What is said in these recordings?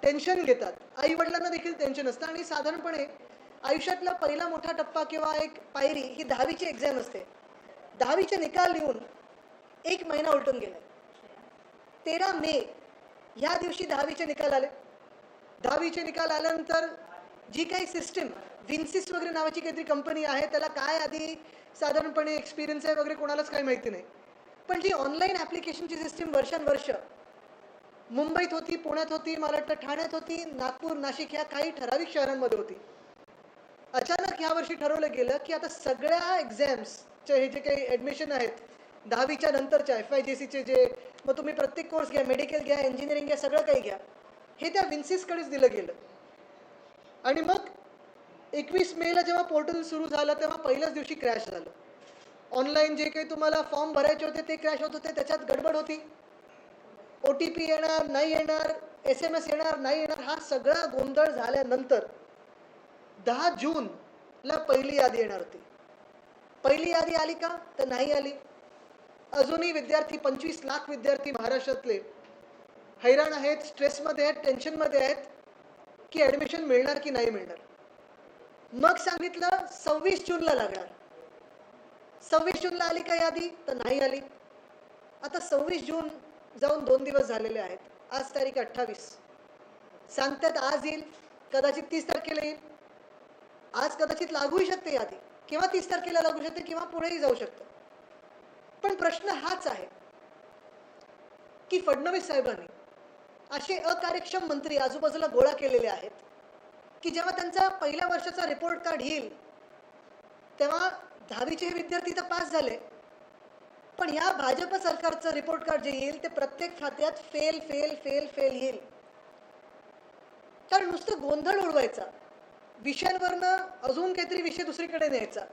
Tension घेतात. आई-वडिलांना देखील टेन्शन असतं आणि साधारणपणे आयुष्यातला पहिला मोठा टप्पा किंवा एक पायरी ही 10वी एक्झाम असते. 10वी निकाल लिहून 1 महिना उलटून गेलाय. 13 मे ह्या दिवशी 10वी निकाल आले. 10वी निकाल आल्यानंतर जी काही सिस्टम विन्सिस वगैरे नावाची काहीतरी कंपनी आहे, त्याला काय आधी साधारणपणे एक्सपिरियन्स आहे वगैरे कोणालाच काही माहिती नाही. पण जी ऑनलाईन ॲप्लिकेशनची सिस्टम वर्षानुवर्ष मुंबईत होती, पुण्यात होती, मला वाटतं ठाण्यात होती, नागपूर, नाशिक ह्या काही ठराविक शहरांमध्ये होती. अचानक यावर्षी ठरवलं गेलं, की आता सगळ्या एक्झाम्सचे हे जे काही ॲडमिशन आहेत, 10वीच्या नंतरच्या FIGCचे जे मग तुम्ही प्रत्येक कोर्स घ्या, मेडिकल घ्या, इंजिनिअरिंग घ्या, सगळं काही घ्या. हे त्या विन्सिसकडेच दिलं गेलं. आणि मग 21 मेला जेव्हा पोर्टल सुरू झालं, तेव्हा पहिल्याच दिवशी क्रॅश झालं. ऑनलाईन जे काही तुम्हाला फॉर्म भरायचे होते ते क्रॅश होत होते, त्याच्यात गडबड होती. OTP येणार, नाही येणार, SMS येणार, नाही येणार, हा सगळा गोंधळ झाल्यानंतर 10 जूनला पहिली यादी येणार होती. पहिली यादी आली का? तर नाही आली. अजूनही विद्यार्थी 25 लाख विद्यार्थी महाराष्ट्रातले हैराण आहेत, स्ट्रेसमध्ये आहेत, टेन्शनमध्ये आहेत, की ॲडमिशन मिळणार की नाही मिळणार. मग सांगितलं 26 जूनला लागणार. 26 जूनला आली का यादी? तर नाही आली. आता 26 जून जाऊन 2 दिवस झालेले आहेत. आज तारीख 28. सांगतात आज येईल, कदाचित 30 तारखेला येईल. आज कदाचित लागूही शकते यादी, किंवा 30 तारखेला लागू शकते, किंवा पुढेही जाऊ शकतं. पण प्रश्न हाच आहे, की फडणवीस साहेबांनी असे अकार्यक्षम मंत्री आजूबाजूला गोळा केलेले आहेत, की जेव्हा त्यांचा पहिल्या वर्षाचा रिपोर्ट कार्ड येईल, तेव्हा 10वीचे विद्यार्थी तर पास झाले, पण ह्या भाजप सरकारचं रिपोर्ट कार्ड जे येईल ते प्रत्येक खात्यात फेल फेल फेल फेल येईल. कारण नुसतं गोंधळ उडवायचा, विषयांवरनं अजून काहीतरी विषय दुसरीकडे न्यायचा,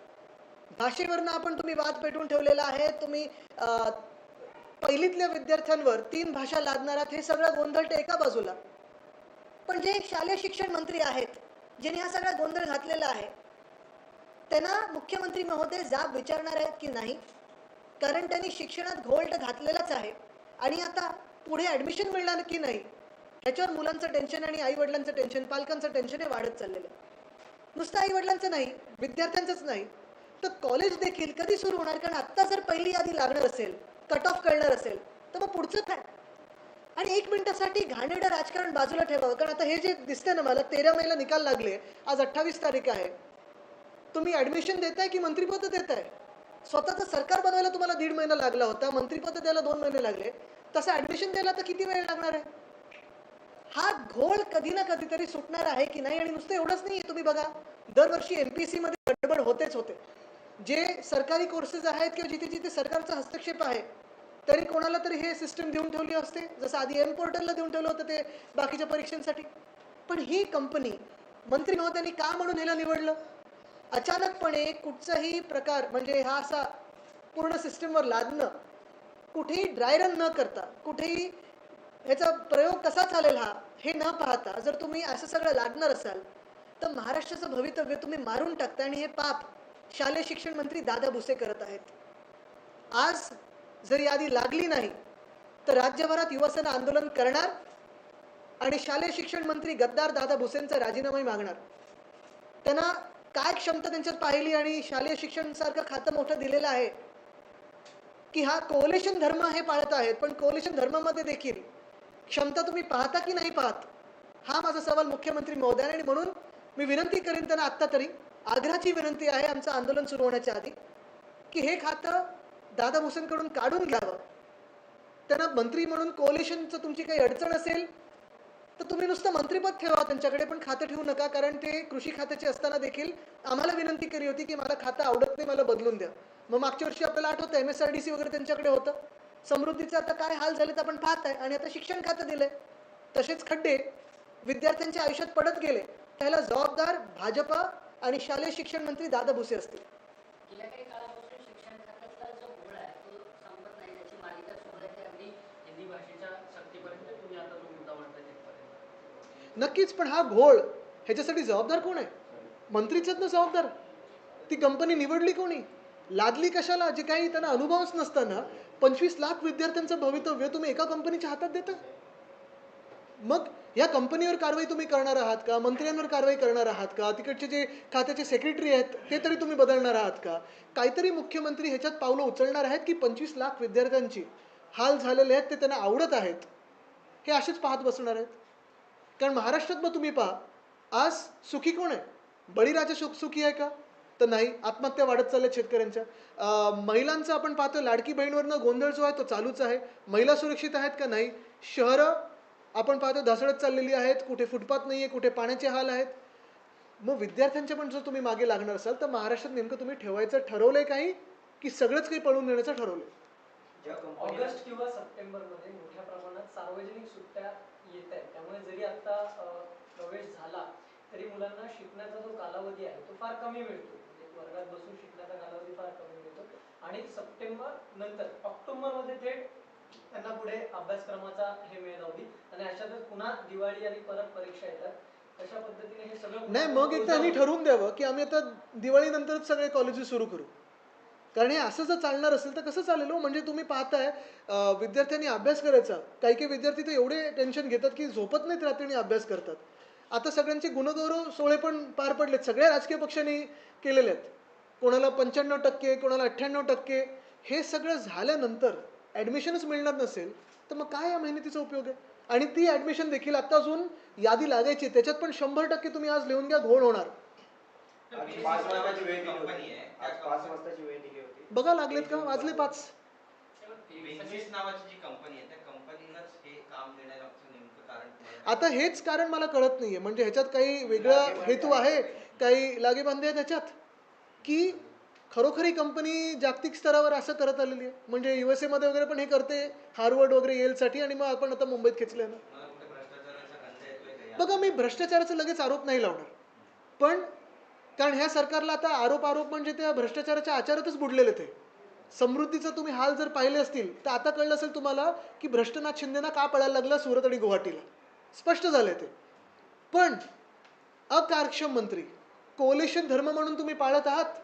भाषेवरनं आपण तुम्ही वाद पेटवून ठेवलेला आहे, तुम्ही पहिलीतल्या विद्यार्थ्यांवर 3 भाषा लादणार आहात, हे सगळं गोंधळ ते एका बाजूला. पण जे शालेय शिक्षण मंत्री आहेत, ज्यांनी हा सगळा गोंधळ घातलेला आहे, त्यांना मुख्यमंत्री महोदय जाब विचारणार आहेत की नाही? कारण त्यांनी शिक्षणात घोळ घातलेलाच आहे आणि आता पुढे ॲडमिशन मिळणार की नाही ह्याच्यावर मुलांचं टेन्शन आणि आईवडिलांचं टेन्शन, पालकांचं टेन्शन हे वाढत चाललेलं आहे. नुसतं आईवडिलांचं नाही, विद्यार्थ्यांचंच नाही, तर कॉलेज देखील कधी सुरू होणार? कारण आत्ता जर पहिली यादी लागणार असेल, कट ऑफ कळणार असेल, तर मग पुढचं काय? आणि 1 मिनिटासाठी घाणेरडं राजकारण बाजूला ठेवावं. कारण आता हे जे दिसतंय ना मला, 13 मेला निकाल लागले, आज 28 तारीख आहे. तुम्ही ॲडमिशन देताय की मंत्रिपद देताय? स्वतःचं सरकार बनवायला तुम्हाला 1.5 महिना लागला होता, मंत्रिपद द्यायला 2 महिने लागले, तसं ॲडमिशन द्यायला तर किती वेळ लागणार आहे? हा घोळ कधी ना कधीतरी सुटणार आहे की नाही? आणि नुसतं एवढंच नाही, तुम्ही बघा दरवर्षी MPSC मध्ये गडबड होतेच होते. जे सरकारी कोर्सेस आहेत किंवा जिथे जिथे सरकारचा हस्तक्षेप आहे, तरी कोणाला तरी हे सिस्टम देऊन ठेवली असते, जसं आधी M-पोर्टलला देऊन ठेवलं होतं ते बाकीच्या परीक्षांसाठी. पण ही कंपनी मंत्री महोदयांनी का म्हणून ह्याला निवडलं? अचानकपणे कुठचाही प्रकार म्हणजे हा असा पूर्ण सिस्टमवर लादणं, कुठेही ड्राय रन न करता, कुठेही ह्याचा प्रयोग कसा चालेल हे न पाहता जर तुम्ही असं सगळं लादणार असाल, तर महाराष्ट्राचं भवितव्य तुम्ही मारून टाकता आणि हे पाप शालेय शिक्षण मंत्री दादा भुसे करत आहेत. आज जर यादी लागली नाही, तर राज्यभरात युवासेना आंदोलन करणार आणि शालेय शिक्षण मंत्री गद्दार दादा भुसेंचा राजीनामा मागणार. त्यांना काय क्षमता त्यांच्यात पाहिली आणि शालेय शिक्षण सारखं खातं मोठं दिलेलं आहे, की हा कोअलिशन धर्म हे पाळत आहेत, पण कोअलिशन धर्मामध्ये देखील क्षमता तुम्ही पाहता की नाही पाहत? हा माझा सवाल मुख्यमंत्री महोदयांना. आणि म्हणून मी विनंती करीन त्यांना, आत्ता तरी आग्रहाची विनंती आहे आमचं आंदोलन सुरू होण्याच्या आधी, की हे खातं दादा भुसेंकडून काढून घ्यावं. त्यांना मंत्री म्हणून कोअलिशनचं तुमची काही अडचण असेल तर तुम्ही नुसतं मंत्रिपद ठेवा त्यांच्याकडे, पण खातं ठेवू नका. कारण ते कृषी खात्याचे असताना देखील आम्हाला विनंती केली होती की मला खातं आवडत नाही, मला बदलून द्या. मग मागच्या वर्षी आपल्याला आठवतं MSRDC वगैरे त्यांच्याकडे होतं. समृद्धीचं आता काय हाल झाले तर आपण पाहत आहे. आणि आता शिक्षण खातं दिलंय. तसेच खड्डे विद्यार्थ्यांच्या आयुष्यात पडत गेले, त्याला जबाबदार भाजपा आणि शालेय शिक्षण मंत्री दादा भुसे असतील. गेल्या काही काळापासून शिक्षण खात्यातला जो घोळ आहे तो संपत नाही, त्याची मालिका सुरू आहे. ते अगदी हिंदी भाषेच्या सक्तीपर्यंत तुम्ही आता जो मुद्दा मांडताय तिथपर्यंत. नक्कीच, पण हा घोळ ह्याच्यासाठी जबाबदार कोण आहे? मंत्रीच आहेत ना जबाबदार. ती कंपनी निवडली कोणी? लादली कशाला? जे काही त्यांना अनुभवच नसताना 25 लाख विद्यार्थ्यांचं भवितव्य तुम्ही एका कंपनीच्या हातात देता. मग या कंपनीवर कारवाई तुम्ही करणार आहात का? मंत्र्यांवर कारवाई करणार आहात का? तिकडचे जे खात्याचे सेक्रेटरी आहेत ते तरी तुम्ही बदलणार आहात का? काहीतरी मुख्यमंत्री ह्याच्यात पावलं उचलणार आहेत की 25 लाख विद्यार्थ्यांची हाल झालेले आहेत ते त्यांना आवडत आहेत हे असेच पाहत बसणार आहेत? कारण महाराष्ट्रात मग तुम्ही पहा, आज सुखी कोण आहे? बळीराजा सुखी आहे का? तर नाही. आत्महत्या वाढत चालल्या शेतकऱ्यांच्या. महिलांचं आपण पाहतो लाडकी बहीणवरनं गोंधळ जो आहे तो चालूच आहे. महिला सुरक्षित आहेत का? नाही. शहरं आपण पाहतो ढासळत चाललेली आहेत. कुठे फुटपाथ नाही आहे, कुठे पाण्याचे हाल आहेत. मग विद्यार्थ्यांच्या पण जर तुम्ही मागे लागणार असाल तर महाराष्ट्रात नेमकं तुम्ही ठेवायचं ठरवलंय काही की सगळंच काही पळून नेण्याचं ठरवलंय? ऑगस्ट किंवा सप्टेंबरमध्ये मोठ्या प्रमाणात सार्वजनिक सुट्ट्या येत आहेत, त्यामुळे जरी आता प्रवेश झाला तरी मुलांना शिकण्याचा जो कालावधी आहे तो फार कमी मिळतो. म्हणजे वर्गात बसून शिकण्याचा कालावधी फार कमी मिळतो आणि सप्टेंबर नंतर ऑक्टोबरमध्ये थेट त्यांना पुढे अभ्यासक्रमाचा हे मेळ लावली आणि अशातच पुन्हा दिवाळी आणि परत परीक्षा येतात. कशा पद्धतीने हे सगळं नाही, मग एक त्यांनी ठरवून द्यावं की आम्ही आता दिवाळीनंतरच सगळे कॉलेजेस सुरू करू. कारण हे असं जर चालणार असेल तर कसं चालेल हो? म्हणजे तुम्ही पाहताय विद्यार्थ्यांनी अभ्यास करायचा, काही काही विद्यार्थी तर एवढे टेन्शन घेतात की झोपत नाहीत रात्री आणि अभ्यास करतात. आता सगळ्यांचे गुणगौरव सोहळे पण पार पडलेत, सगळ्या राजकीय पक्षांनी केलेले आहेत. कोणाला 95%, कोणाला 98%. हे सगळं झाल्यानंतर ॲडमिशनच मिळणार नसेल तर मग काय या मेहनतीचा उपयोग आहे? आणि ती ॲडमिशन देखील आता अजून यादी लागायची, त्याच्यात पण 100% तुम्ही आज लिहून घ्या घोळ होणार. आज 5 वाजताची वेळ दिली होती. आज 5 वाजताची वेळ दिली होती. बघा लागलेत का? वाजले 5. बेंचेस नावाची जी कंपनी आहे त्या कंपनीनंच हे काम देण्याचं नेमकं कारण तुम्हाला आता हेच कारण मला कळत नाहीये. म्हणजे ह्याच्यात काही वेगळा हेतू आहे, काही लागेबांधे आहे त्याच्यात, की खरोखरी कंपनी जागतिक स्तरावर असं करत आलेली आहे. म्हणजे USA मध्ये वगैरे पण हे करते, हार्वर्ड वगैरे येलसाठी, आणि मग आपण आता मुंबईत खेचलंय ना. मला कुठे भ्रष्टाचाराचा गंध येतोय का या? बघा, मी भ्रष्टाचाराचा लगेच आरोप नाही लावणार, पण कारण ह्या सरकारला आता आरोप म्हणजे त्या भ्रष्टाचाराच्या आचारातच बुडलेले ते. समृद्धीचा तुम्ही हाल जर पाहिले असतील तर आता कळलं असेल तुम्हाला की भ्रष्टनाथ शिंदेना का पळायला लागला सुरत आणि गुवाहाटीला. स्पष्ट झालंय ते. पण अकार्यक्षम मंत्री, कोलेशन धर्म म्हणून तुम्ही पाळत आहात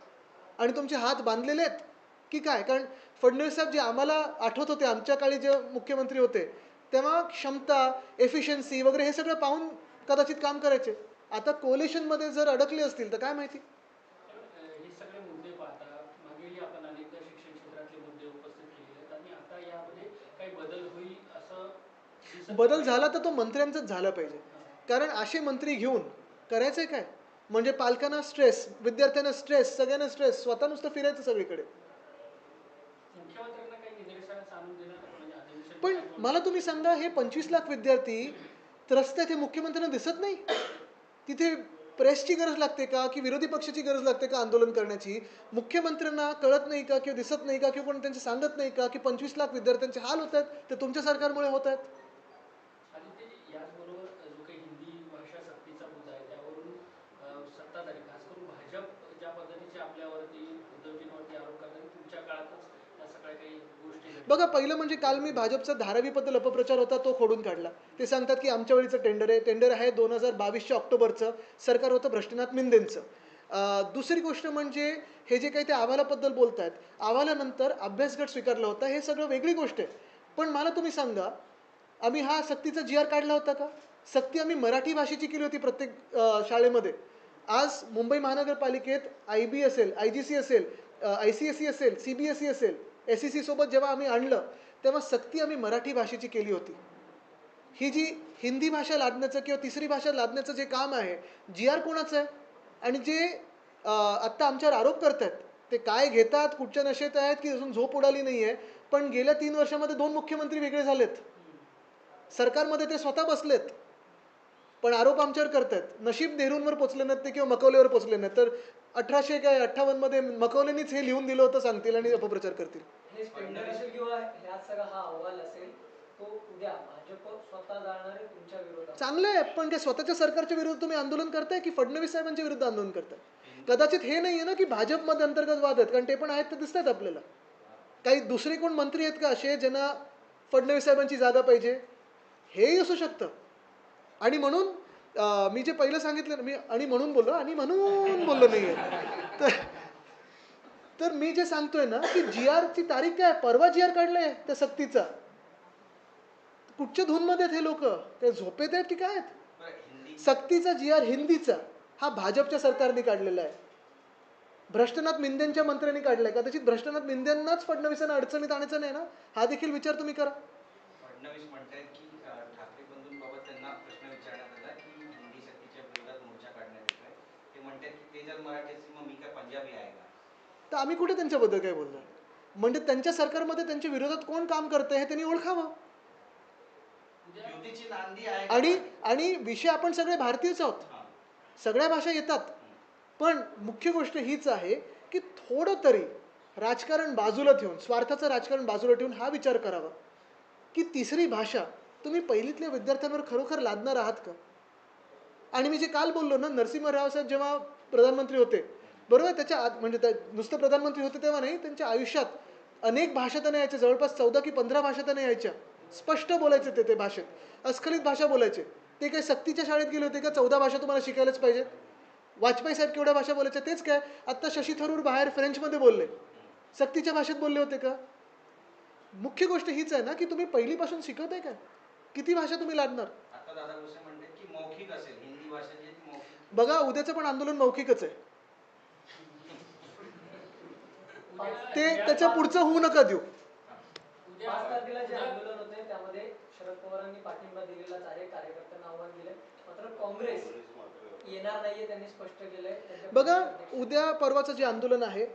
आणि तुमचे हात बांधलेले आहेत की काय? कारण फडणवीस साहेब जे आम्हाला आठवत होते, आमच्या काळी जे मुख्यमंत्री होते तेव्हा क्षमता, एफिशियन्सी वगैरे हे सगळं पाहून कदाचित काम करायचे. आता कोलेशनमध्ये जर अडकले असतील तर काय माहिती. हे सगळे मुद्दे पाहता मागेही आपण अनेकदा शिक्षण क्षेत्रातले मुद्दे उपस्थित केलेले आहेत आणि आता यामध्ये काही बदल होईल असं दिसत बदल नाही. झाला तर तो मंत्र्यांचाच झाला पाहिजे. कारण असे मंत्री घेऊन करायचंय काय? म्हणजे पालकांना स्ट्रेस, विद्यार्थ्यांना स्ट्रेस, सगळ्यांना स्ट्रेस, स्वतः नुसतं फिरायचं सगळीकडे. मुख्यमंत्र्यांना काही निदर्शनास आणून देणार म्हणजे अधिवेशन पण मला तुम्ही सांगा, हे 25 लाख विद्यार्थी त्रस्त आहेत हे मुख्यमंत्र्यांना दिसत नाही? तिथे प्रेसची गरज लागते का की विरोधी पक्षाची गरज लागते का आंदोलन करण्याची? मुख्यमंत्र्यांना कळत नाही का किंवा दिसत नाही का किंवा कोणी त्यांचे सांगत नाही का की 25 लाख विद्यार्थ्यांचे हाल होत आहेत ते तुमच्या सरकारमुळे होत आहेत? आणि ते याचबरोबर जो काही हिंदी भाषा सक्तीचा मुद्दा आहे त्यावरून सत्ताधारी खास करून भाजप ज्या पद्धतीचे आपल्यावरती उद्धवजींवरती आरोप करतात की तुमच्या काळातच या सगळ्या काही गोष्टी घडल्या. बघा, पहिलं म्हणजे काल मी भाजपचा धारावीबद्दल अपप्रचार होता तो खोडून काढला. ते सांगतात की आमच्या वेळीचं टेंडर आहे. टेंडर आहे 2022च्या ऑक्टोबरचं. सरकार होतं भ्रष्टनाथ मिंदेंचं. दुसरी गोष्ट म्हणजे हे जे काही ते अहवालाबद्दल बोलत आहेत, अहवालानंतर अभ्यासगट स्वीकारला होता, हे सगळं वेगळी गोष्ट आहे. पण मला तुम्ही सांगा, आम्ही हा सक्तीचा GR काढला होता का? सक्ती आम्ही मराठी भाषेची केली होती प्रत्येक शाळेमध्ये. आज मुंबई महानगरपालिकेत IB असेल, IGC असेल, ICSE असेल, CBSE असेल, SEC सोबत जेव्हा आम्ही आणलं तेव्हा सक्ती आम्ही मराठी भाषेची केली होती. ही जी हिंदी भाषा लादण्याचं किंवा तिसरी भाषा लादण्याचं जे काम आहे, GR कोणाचं आहे? आणि जे आत्ता आमच्यावर आरोप करतात ते काय घेतात, कुठच्या नशेत आहेत की अजून झोप उडाली नाही आहे, पण गेल्या 3 वर्षामध्ये 2 मुख्यमंत्री वेगळे झालेत. सरकारमध्ये ते स्वतः बसलेत पण आरोप आमच्यावर करतात. नशीब नेहरूंवर पोचले नाहीत ते किंवा मकवलेवर पोचले नाहीत, तर 1858 मध्ये मकवलेनीच हे लिहून दिलं होतं सांगतील आणि अपप्रचार करतील. हे टेंडर असेल किंवा ह्या सगळा हा अहवाल असेल तो उद्या भाजप स्वतः जाणार आहे तुमच्या विरोधात. चांगलं आहे, पण ते स्वतःच्या सरकारच्या विरुद्ध तुम्ही आंदोलन करताय की फडणवीस साहेबांच्या विरुद्ध आंदोलन करताय? कदाचित हे नाही आहे ना की भाजपमध्ये अंतर्गत वाद आहेत, कारण ते पण आहेत ते दिसत आहेत आपल्याला. काही दुसरे कोण मंत्री आहेत का असे ज्यांना फडणवीस साहेबांची जागा पाहिजे? हेही असू शकतं. आणि म्हणून मी जे पहिलं सांगितलं मी आणि म्हणून बोललो नाहीये. तर मी जे सांगतोय ना की GR ची तारीख काय, परवा GR काढलाय त्या सक्तीचा. कुठच्या धूनमध्ये आहेत हे लोक? ते झोपेत आहेत की काय आहेत? बरं, हिंदी सक्तीचा जी आर हिंदीचा हा भाजपच्या सरकारने काढलेला आहे. भ्रष्टनाथ मिंदेंच्या मंत्र्यांनी काढलाय. कदाचित भ्रष्टनाथ मिंदेंनाच फडणवीसांना अडचणीत आणायचं नाही ना, हा देखील विचार तुम्ही करा. फडणवीस म्हणतायत की ठाकरे बंधूंबाबत त्यांना प्रश्न विचारण्यात आला की हिंदी सक्तीच्या विरोधात मोर्चा काढण्यात येतोय. ते म्हणतात की ते जर मराठी असेल मग मी काय पंजाबी आहे का? तर आम्ही कुठे त्यांच्याबद्दल काय बोलणार? म्हणजे त्यांच्या सरकारमध्ये त्यांच्या विरोधात कोण काम करतंय हे त्यांनी ओळखावं. उद्या युतीची नांदी आहे का आणि मराठी? आणि विषय आपण सगळे भारतीयच आहोत. हां. सगळ्या भाषा येतात. पण मुख्य गोष्ट हीच आहे की थोडं तरी राजकारण बाजूला ठेवून, स्वार्थाचं राजकारण बाजूला ठेवून हा विचार करावा की तिसरी भाषा तुम्ही पहिलीतल्या विद्यार्थ्यांवर खरोखर लादणार आहात का? आणि मी जे काल बोललो ना, नरसिंहराव साहेब जेव्हा प्रधानमंत्री होते, बरोबर, त्याच्या आत म्हणजे नुसतं प्रधानमंत्री होते तेव्हा नाही, त्यांच्या आयुष्यात अनेक भाषा त्यांना यायच्या, जवळपास 14 की 15 भाषा त्यांना यायच्या. स्पष्ट बोलायचे ते भाषेत, अस्खलित भाषा बोलायचे. ते काही सक्तीच्या शाळेत गेले होते का 14 भाषा तुम्हाला शिकायलाच पाहिजेत? वाजपेयी साहेब केवढ्या भाषा बोलायच्या? तेच काय, आत्ता शशी थरूर बाहेर फ्रेंचमध्ये बोलले, सक्तीच्या भाषेत बोलले होते का? मुख्य गोष्ट हीच आहे ना की तुम्ही पहिलीपासून शिकवताय का? किती भाषा तुम्ही लादणार? आता दादा भुसे म्हणतात की मौखिक असेल, हिंदी भाषा जी आहे ती मौखिक. बघा, उद्याचं पण आंदोलन मौखिकच आहे. ते उद्या त्याच्या पुढचं होऊ नका देऊ. उद्या 5 तारखेला जे उद्या आंदोलन होते त्यामध्ये शरद पवारांनी पाठिंबा दिलेलाच आहे, कार्यकर्त्यांना आव्हान दिले. मात्र काँग्रेस येणार नाहीये, त्यांनी स्पष्ट केलंय. त्यांच्या बघा, प्रदेशाध्यक्ष- उद्या परवाचं जे आंदोलन आहे,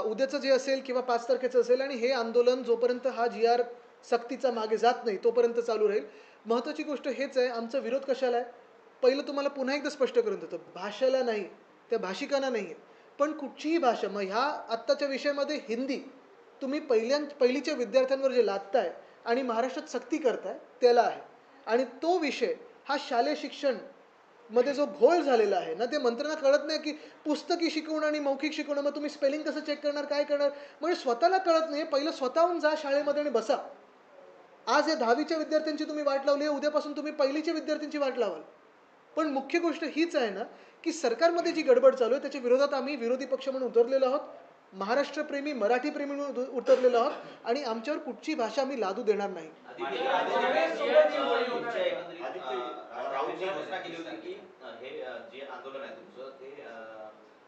उद्याचं जे असेल किंवा 5 तारखेचं असेल, आणि हे आंदोलन जोपर्यंत हा जी आर सक्तीचा मागे जात नाही तोपर्यंत चालू राहील. महत्त्वाची गोष्ट हेच आहे, आमचा विरोध कशाला आहे? पहिलं तुम्हाला पुन्हा एकदा स्पष्ट करून देतो, भाषेला नाही, त्या भाषिकांना नाही आहे. पण कुठचीही भाषा, मग ह्या आत्ताच्या विषयामध्ये हिंदी तुम्ही पहिलीच्या विद्यार्थ्यांवर जे लादताय आणि महाराष्ट्रात सक्ती करताय त्याला आहे. आणि तो विषय हा शालेय शिक्षण मध्ये जो घोळ झालेला आहे ना, ते मंत्र्यांना कळत नाही की पुस्तकी शिकवणं आणि मौखिक शिकवणं, मग तुम्ही स्पेलिंग कसं चेक करणार, काय करणार? म्हणजे स्वतःला कळत नाही. पहिलं स्वतःहून जा शाळेमध्ये आणि बसा. आज या 10वीच्या विद्यार्थ्यांची तुम्ही वाट लावली आहे, उद्यापासून तुम्ही पहिलीच्या विद्यार्थ्यांची वाट लावाल. पण मुख्य गोष्ट हीच आहे ना की सरकारमध्ये जी गडबड चालू आहे त्याच्या विरोधात आम्ही विरोधी पक्ष म्हणून उतरलेलो आहोत, महाराष्ट्रप्रेमी, मराठीप्रेमी म्हणून उतरलेलो आहोत, आणि आमच्यावर कुठची भाषा आम्ही लादू देणार नाही. राऊतजी घोषणा केली होती की हे जे आंदोलन आहे तुमचं ते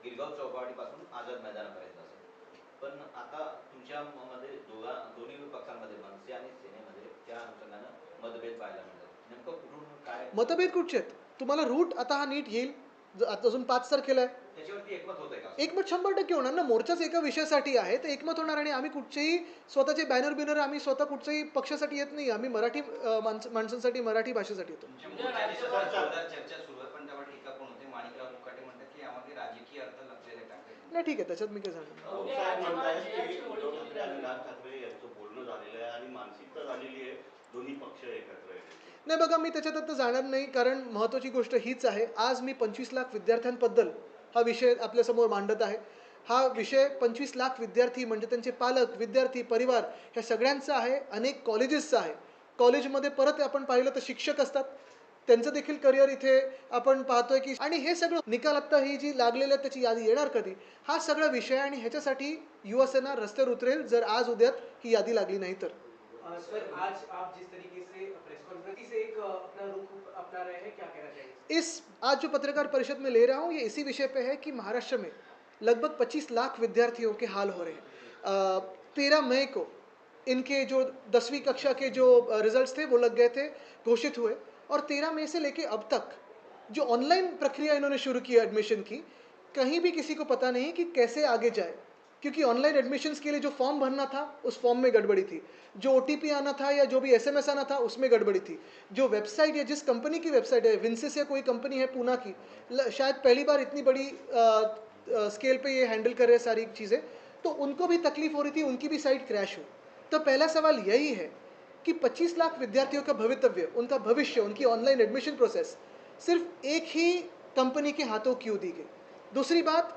गिरगाव चौपाटीपासून आझाद मैदानापर्यंत असेल. पण आता तुमच्या मध्ये दोन्ही पक्षांमध्ये मनसे आणि सेनेमध्ये त्या अनुषंगानं मतभेद पाहायला मिळतात. नेमकं कुठून काय मतभेद कुठचे आहेत? तुम्हाला रूट आता हा नीट येईल, आता अजून 5 तारखेला आहे. त्याच्यावरती एकमत होत आहे का? एकमत 100% होणार ना. मोर्चाच एका विषयासाठी आहे, तर एकमत होणार. आणि आम्ही कुठचेही स्वतःचे बॅनर आम्ही स्वतः कुठच्याही पक्षासाठी येत नाही. आम्ही मराठी माणसांसाठी, मराठी भाषेसाठी येतो. तुमच्या मोर्चाची सध्या जोरदार चर्चा सुरू आहे, पण त्यावर टीका पण होते. माणिकराव मुकाटे म्हणतात की यामध्ये राजकीय अर्थ लपलेले टाकले. नाही, ठीक आहे, त्याच्यात मी काय सांगणार. रावसाहेब म्हणतायत की उद्धव ठाकरे आणि राज ठाकरे यांचं बोलणं झालेलं आहे आणि मानसिकता झालेली आहे दोन्ही पक्ष एकत्र येण्याची. नाही, बघा, मी त्याच्यात आता जाणार नाही, कारण महत्त्वाची गोष्ट हीच आहे. आज मी 25 लाख विद्यार्थ्यांबद्दल हा विषय आपल्यासमोर मांडत आहे. हा विषय 25 लाख विद्यार्थी म्हणजे त्यांचे पालक, विद्यार्थी, परिवार ह्या सगळ्यांचा आहे. अनेक कॉलेजेसचा आहे. कॉलेजमध्ये परत आपण पाहिलं तर शिक्षक असतात, त्यांचं देखील करिअर इथे आपण पाहतोय की, आणि हे सगळं निकाल आत्ता ही जी लागलेली आहे त्याची यादी येणार कधी, हा सगळा विषय. आणि ह्याच्यासाठी युवासेना रस्त्यावर उतरेल जर आज उद्यात ही यादी लागली नाही तर. सर, आज आप जिस तरीके से प्रेस कॉन्फ्रेंस से एक अपना रुख अपना रहे हैं, क्या कहना चाहिए? आज जो पत्रकार परिषद में ले रहा हूँ ये इसी विषय पे है कि महाराष्ट्र में लगभग 25 लाख विद्यार्थियों के हाल हो रहे हैं. 13 मई को इनके जो 10वीं कक्षा के जो रिजल्ट्स थे वो लग गए थे, घोषित हुए. और 13 मई से लेके अब तक जो ऑनलाइन प्रक्रिया इन्होंने शुरू की एडमिशन की, कहीं भी किसी को पता नहीं कि कैसे आगे जाए, क्योंकि ऑनलाइन एडमिशन्स के लिए जो फॉर्म भरना था उस फॉर्म में गड़बड़ी थी, जो OTP आना था या जो भी SMS आना था उसमें गड़बड़ी थी, जो वेबसाइट या जिस कंपनी की वेबसाइट है, विंसिस या कोई कंपनी है पूना की, शायद पहली बार इतनी बड़ी स्केल पे ये हैंडल कर रहे हैं सारी चीज़ें, तो उनको भी तकलीफ हो रही थी, उनकी भी साइट क्रैश हुई. तो पहला सवाल यही है कि 25 लाख विद्यार्थियों का भवितव्य, उनका भविष्य, उनकी ऑनलाइन एडमिशन प्रोसेस सिर्फ एक ही कंपनी के हाथों क्यों दी गई? दूसरी बात,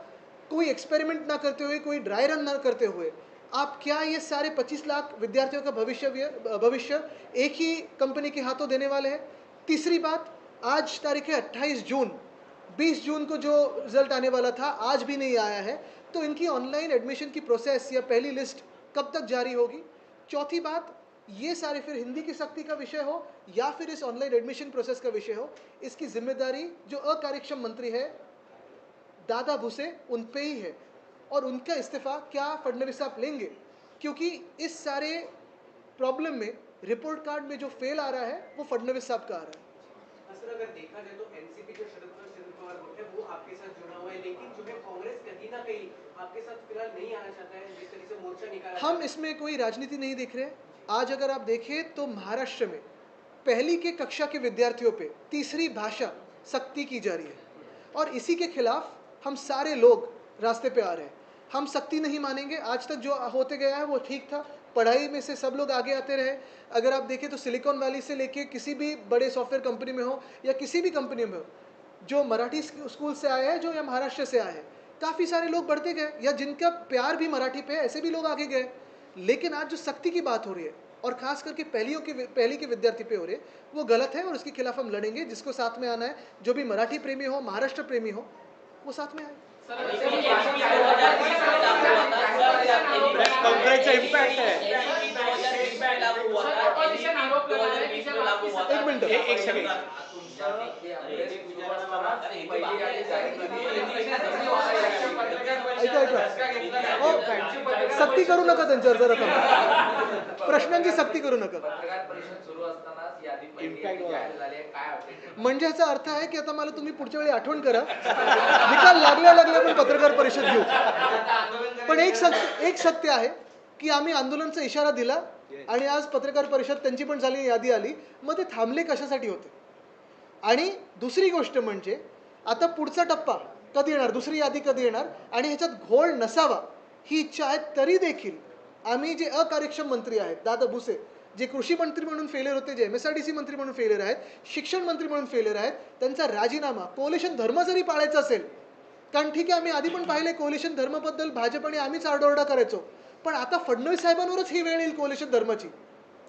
कोई एक्सपेरिमेंट ना करते हुए, कोई ड्राई रन ना करते हुए आप क्या ये सारे 25 लाख विद्यार्थियों का भविष्य एक ही कंपनी के हाथों देने वाले हैं? तीसरी बात, आज तारीख है 28 जून, 20 जून को जो रिजल्ट आने वाला था आज भी नहीं आया है, तो इनकी ऑनलाइन एडमिशन की प्रोसेस या पहली लिस्ट कब तक जारी होगी? चौथी बात, ये सारे फिर हिंदी की सख्ती का विषय हो या फिर इस ऑनलाइन एडमिशन प्रोसेस का विषय हो, इसकी जिम्मेदारी जो अकार्यक्षम मंत्री है दादा भुसे उन पे ही है। और उनका इस्तीफा क्या फडणवीस साहब लेंगे? क्योंकि इस सारे प्रॉब्लम में रिपोर्ट कार्ड में जो फेल आ रहा है वो फडणवीस साहब का आ रहा है। सर अगर देखा जाए तो एनसीपी जो शरद पवार ग्रुप है वो आपके साथ जुड़ा हुआ है, लेकिन जो है कांग्रेस कहीं ना कहीं आपके साथ फिलहाल नहीं आना चाहता है, जिस तरीके से मोर्चा निकाला हम इसमें कोई राजनीति नहीं देख रहे। आज अगर आप देखें तो महाराष्ट्र में पहली के कक्षा के विद्यार्थियों पे तीसरी भाषा सख्ती की जा रही है और इसी के खिलाफ हम सारे लोग रास्ते पे आ रहे हैं। हम सख्ती नहीं मानेंगे। आज तक जो होते गया है वो ठीक था, पढ़ाई में से सब लोग आगे आते रहे। अगर आप देखें तो सिलिकॉन वैली से लेके किसी भी बड़े सॉफ्टवेयर कंपनी में हो या किसी भी कंपनी में हो, जो मराठी स्कूल से आए हैं, जो या महाराष्ट्र से आए हैं, काफ़ी सारे लोग बढ़ते गए या जिनका प्यार भी मराठी पे है, ऐसे भी लोग आगे गए। लेकिन आज जो सख्ती की बात हो रही है और खास करके पहली के विद्यार्थी पे हो रही है वो गलत है और उसके खिलाफ हम लड़ेंगे। जिसको साथ में आना है, जो भी मराठी प्रेमी हो, महाराष्ट्र प्रेमी हो, वो साथ में आए। एक मिनट, एक सेकंड। सक्ती करू नका त्यांच्यावर जरा कमी. प्रश्नांची सक्ती करू नका. म्हणजे याचा अर्थ आहे की आता मला तुम्ही पुढच्या वेळी आठवण करा, निकाल लागल्या पण पत्रकार परिषद घेऊ. पण एक सत्य आहे की आम्ही आंदोलनाचा इशारा दिला आणि आज पत्रकार परिषद त्यांची पण झाली, यादी आली. मग ते थांबले कशासाठी होते? आणि दुसरी गोष्ट म्हणजे आता पुढचा टप्पा कधी येणार, दुसरी यादी कधी येणार आणि ह्याच्यात घोळ नसावा ही इच्छा आहे. तरी देखील आम्ही जे अकार्यक्षम मंत्री आहेत, दादा भुसे जे कृषी मंत्री म्हणून फेलियर होते, जे MSRDC मंत्री म्हणून फेलियर आहेत, शिक्षण मंत्री म्हणून फेलियर आहेत, त्यांचा राजीनामा कोalition धर्म जरी पाळायचा असेल, कारण ठीक आहे आम्ही आधी पण पाहिले कोalition धर्माबद्दल भाजप आणि आम्हीच आरडाओरडा करायचो, पण आता फडणवीस साहेबांवरच ही वेळ येईल कोalition धर्माची,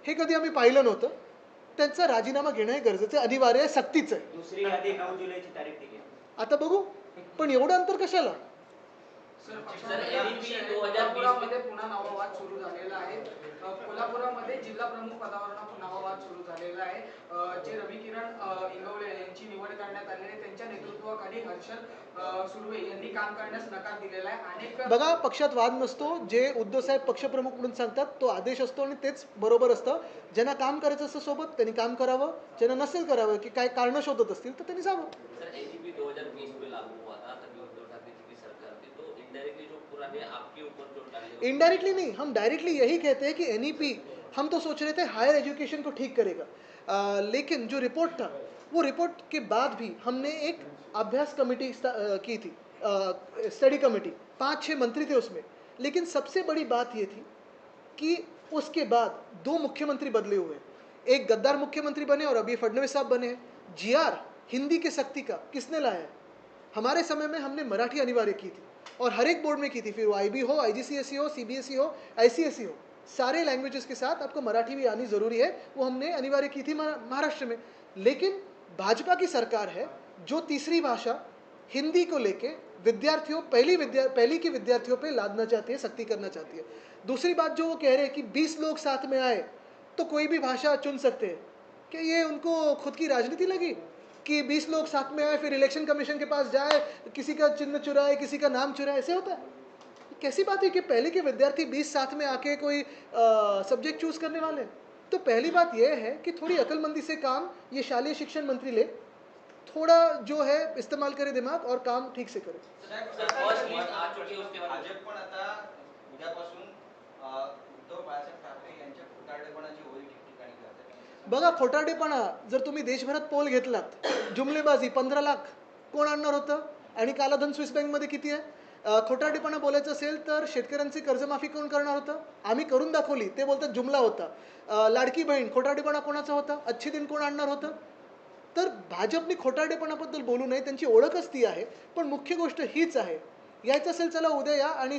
हे कधी आम्ही पाहिलं नव्हतं. त्यांचा राजीनामा घेणं हे गरजेचं आहे, अनिवार्य आहे, सक्तीचं आहे. दुसरी यादी 9 जुलैची तारीख दिली. आता बघू, पण एवढं अंतर कशाला? कोल्हापुरामध्ये पुन्हा नवा वाद सुरू झालेला आहे. कोल्हापुरामध्ये जिल्हा प्रमुख पदावर नवा वाद सुरू झालेला आहे. जे रवी किरण इंगवले यांची निवड करण्यात आलेली आहे, त्यांच्या नेतृत्वाखाली हर्षद सुर्वे यांनी काम करण्यास नकार दिलेला आहे. अनेक बघा, पक्षात वाद नसतो. जे उद्धव साहेब पक्षप्रमुख म्हणून सांगतात तो आदेश असतो आणि तेच बरोबर असतं. ज्यांना काम करायचं असतं सोबत त्यांनी काम करावं, ज्यांना नसेल करावं की काय कारण शोधत असतील तर त्यांनी जावं. सर एनईपी 2020 में लागू हुआ था, तभी उद्धव ठाकरे जी की सरकार थी, तो इनडायरेक्टली जो पुराने आपके ऊपर जो डाले, इनडायरेक्टली नहीं, हम डायरेक्टली यही कहते हैं कि एनईपी, हम तो सोच रहे थे हायर एजुकेशन को ठीक करेगा, लेकिन जो रिपोर्ट था वो रिपोर्ट के बाद भी हमने एक अभ्यास कमेटी की थी, स्टडी कमेटी, 5-6 मंत्री थे उसमें. लेकिन सबसे बड़ी बात ये थी कि उसके बाद 2 मुख्यमंत्री बदले हुए. एक गद्दार मुख्यमंत्री बने और अभी फडणवीस साहब बने हैं. जीआर हिंदी के सख्ती का किसने लाया है? हमारे समय में हमने मराठी अनिवार्य की थी और हर एक बोर्ड में की थी, फिर वो IB हो, IGCSE हो, CBSE हो, ICSE हो, सारे लैंग्वेजेस के साथ आपको मराठी भी आनी ज़रूरी है. वो हमने अनिवार्य की थी महाराष्ट्र में. लेकिन भाजपा की सरकार है जो तीसरी भाषा हिंदी को लेके विद्यार्थियों पहली के विद्यार्थियों पे लादना चाहती है, सख्ती करना चाहती है. दूसरी बात जो वो कह रहे हैं कि 20 लोग साथ में आए तो कोई भी भाषा चुन सकते हैं, क्या ये उनको खुद की राजनीति लगी कि 20 लोग साथ में आए फिर इलेक्शन कमीशन के पास जाए, किसी का चिन्ह चुराए, किसी का नाम चुराए? ऐसे होता है? कैसी बात है कि पहले के विद्यार्थी 20 साथ में आके कोई सब्जेक्ट चूज करने वाले हैं? तो पहली बात यह है कि थोड़ी अकलमंदी से काम ये शालेय शिक्षण मंत्री ले, थोड़ा जो है इस्तेमाल करे दिमाग और काम ठीक से करे. भाजप पण आता उद्यापासून उद्धव बाळासाहेब ठाकरे यांच्या खोटारडेपणाची होळी ठिकठिकाणी करतात. बघा, खोटारडेपणा जर तुम्ही देशभरात पोल घेतलात, जुमलेबाजी 15 लाख कोण आणणार होतं आणि कालाधन स्विस बँकमध्ये किती आहे? खोटारडेपणा बोलायचं असेल तर शेतकऱ्यांची कर्जमाफी कोण करणार होतं? आम्ही करून दाखवली, ते बोलतात जुमला होता. लाडकी बहीण खोटारडेपणा कोणाचा होता? अच्छे दिन कोण आणणार होतं? तर भाजपने खोटारडेपणाबद्दल बोलू नये, त्यांची ओळखच ती आहे. पण मुख्य गोष्ट हीच आहे, यायचं असेल चला उद्या या आणि